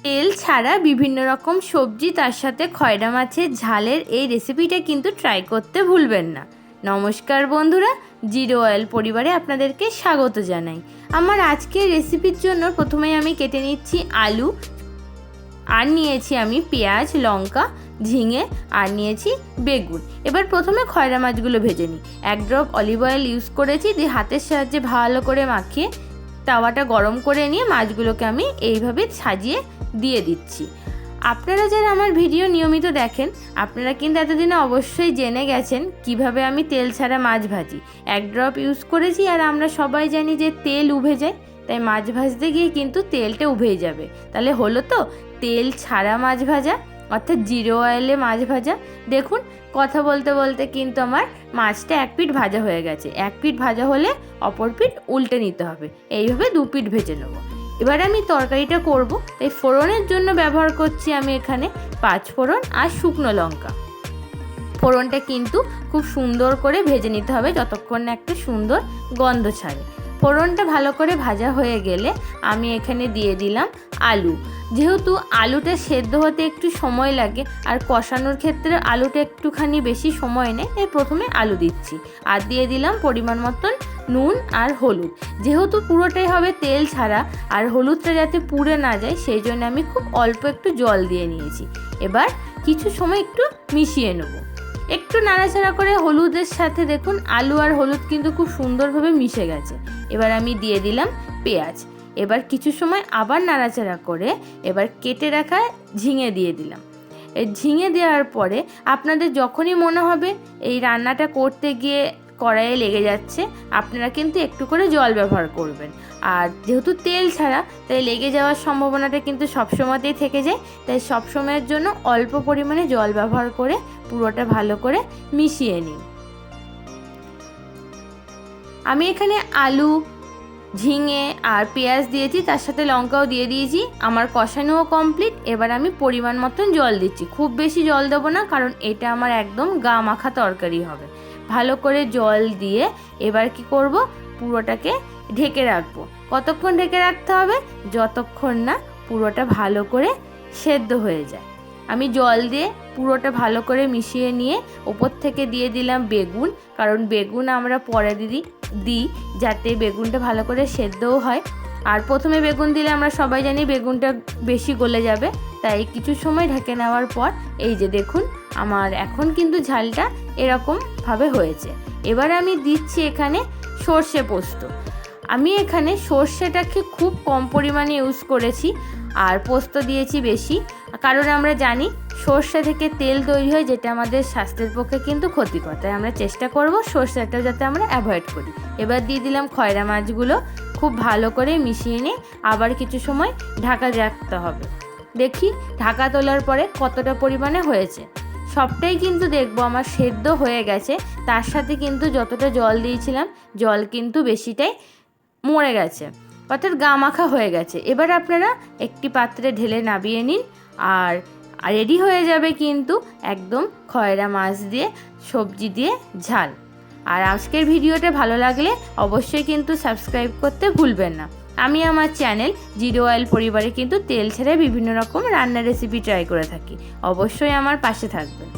তেল ছাড়া বিভিন্ন রকম সবজি তার সাথে খয়রা মাছের ঝালের এই রেসিপিটা কিন্তু ট্রাই করতে ভুলবেন না। নমস্কার বন্ধুরা, জিরো অয়েল পরিবারে আপনাদেরকে স্বাগত জানাই। আমার আজকের রেসিপির জন্য প্রথমে আমি কেটে নিচ্ছি আলু, আর নিয়েছি আমি পেঁয়াজ, লঙ্কা, ঝিঙে, আর নিয়েছি বেগুন। এবার প্রথমে খয়রা মাছগুলো ভেজে নিই। 1 ড্রপ অলিভ অয়েল ইউজ করেছি, দিয়ে হাতের সাহায্যে ভালো করে মাখিয়ে তাওয়াটা গরম করে নিয়ে মাছগুলোকে আমি এইভাবে সাজিয়ে দিয়ে দিচ্ছি। আপনারা যারা আমার ভিডিও নিয়মিত দেখেন, আপনারা কিন্তু এতদিনে অবশ্যই জেনে গেছেন কিভাবে আমি তেল ছাড়া মাছ ভাজি। 1 ড্রপ ইউজ করেছি, আর আমরা সবাই জানি যে তেল উভে যায়, তাই মাছ ভাজতে গিয়ে কিন্তু তেলটা উভে যাবে। তাহলে হলো তো তেল ছাড়া মাছ ভাজা, অর্থাৎ জিরো অয়েলে মাছ ভাজা। দেখুন, কথা বলতে বলতে কিন্তু আমার মাছটা 1 পিঠ ভাজা হয়ে গেছে। 1 পিঠ ভাজা হলে অপর পিঠ উল্টে নিতে হবে, এইভাবে 2 পিঠ ভেজে নেব। এবার আমি তরকারিটা করব, তাই ফোড়নের জন্য ব্যবহার করছি আমি এখানে 5 ফোড়ন আর শুকনো লঙ্কা। ফোড়নটা কিন্তু খুব সুন্দর করে ভেজে নিতে হবে যতক্ষণ না একটা সুন্দর গন্ধ ছাড়ে। ফোড়নটা ভালো করে ভাজা হয়ে গেলে আমি এখানে দিয়ে দিলাম আলু। যেহেতু আলুটা সেদ্ধ হতে একটু সময় লাগে, আর কষানোর ক্ষেত্রে আলুটা একটুখানি বেশি সময় নেয়, তাই প্রথমে আলু দিচ্ছি। আর দিয়ে দিলাম পরিমাণ মতন নুন আর হলুদ। যেহেতু পুরোটাই হবে তেল ছাড়া, আর হলুদটা যাতে পুড়ে না যায় সেই জন্য আমি খুব অল্প একটু জল দিয়ে নিয়েছি। এবার কিছু সময় একটু মিশিয়ে নেব। একটু নাড়াচাড়া করে হলুদের সাথে দেখুন আলু আর হলুদ কিন্তু খুব সুন্দরভাবে মিশে গেছে। এবার আমি দিয়ে দিলাম পেঁয়াজ। এবার কিছু সময় আবার নাড়াচাড়া করে এবার কেটে রাখা ঝিঙে দিয়ে দিলাম। এই ঝিঙে দেওয়ার পরে আপনাদের যখনই মনে হবে এই রান্নাটা করতে গিয়ে কড়াইয়ে লেগে যাচ্ছে, আপনারা কিন্তু একটু করে জল ব্যবহার করবেন। আর যেহেতু তেল ছাড়া, তাই লেগে যাওয়ার সম্ভাবনাটা কিন্তু সবসময়তেই থেকে যায়, তাই সবসময়ের জন্য অল্প পরিমাণে জল ব্যবহার করে পুরোটা ভালো করে মিশিয়ে নিন। আমি এখানে আলু, ঝিঙে আর পেঁয়াজ দিয়েছি, তার সাথে লঙ্কাও দিয়ে দিয়েছি। আমার কষানোও কমপ্লিট। এবার আমি পরিমাণ মতন জল দিচ্ছি। খুব বেশি জল দেবো না, কারণ এটা আমার একদম গা মাখা তরকারি হবে। ভালো করে জল দিয়ে এবার কি করব, পুরোটাকে ঢেকে রাখবো। কতক্ষণ ঢেকে রাখতে হবে? যতক্ষণ না পুরোটা ভালো করে সেদ্ধ হয়ে যায়। আমি জল দিয়ে পুরোটা ভালো করে মিশিয়ে নিয়ে ওপর থেকে দিয়ে দিলাম বেগুন, কারণ বেগুন আমরা পরে দিই যাতে বেগুনটা ভালো করে সেদ্ধও হয়। আর প্রথমে বেগুন দিলে আমরা সবাই জানি বেগুনটা বেশি গলে যাবে, তাই কিছু সময় ঢেকে নেওয়ার পর এই যে দেখুন আমার এখন কিন্তু ঝালটা এরকমভাবে হয়েছে। এবার আমি দিচ্ছি এখানে সর্ষে পোস্ত। আমি এখানে সর্ষেটাকে খুব কম পরিমাণে ইউজ করেছি, আর পোস্ত দিয়েছি বেশি, কারণ আমরা জানি সর্ষে থেকে তেল তৈরি হয়, যেটা আমাদের স্বাস্থ্যের পক্ষে কিন্তু ক্ষতিকর। তাই আমরা চেষ্টা করব সর্ষেটা যাতে আমরা অ্যাভয়েড করি। এবার দিয়ে দিলাম খয়রা মাছগুলো। খুব ভালো করে মিশিয়ে নিয়ে আবার কিছু সময় ঢাকা রাখতে হবে। দেখি ঢাকা তোলার পরে কতটা পরিমাণে হয়েছে। সবটাই কিন্তু দেখবো আমার সেদ্ধ হয়ে গেছে, তার সাথে কিন্তু যতটা জল দিয়েছিলাম জল কিন্তু বেশিটাই মরে গেছে, অর্থাৎ গা মাখা হয়ে গেছে। এবার আপনারা একটি পাত্রে ঢেলে নামিয়ে নিন, আর রেডি হয়ে যাবে কিন্তু একদম খয়রা মাছ দিয়ে সবজি দিয়ে ঝাল। আর আজকের ভিডিওটা ভালো লাগলে অবশ্যই কিন্তু সাবস্ক্রাইব করতে ভুলবেন না। আমি আমার চ্যানেল জিরো অয়েল পরিবারে কিন্তু তেল ছাড়া বিভিন্ন রকম রান্নার রেসিপি ট্রাই করে থাকি। অবশ্যই আমার পাশে থাকবেন।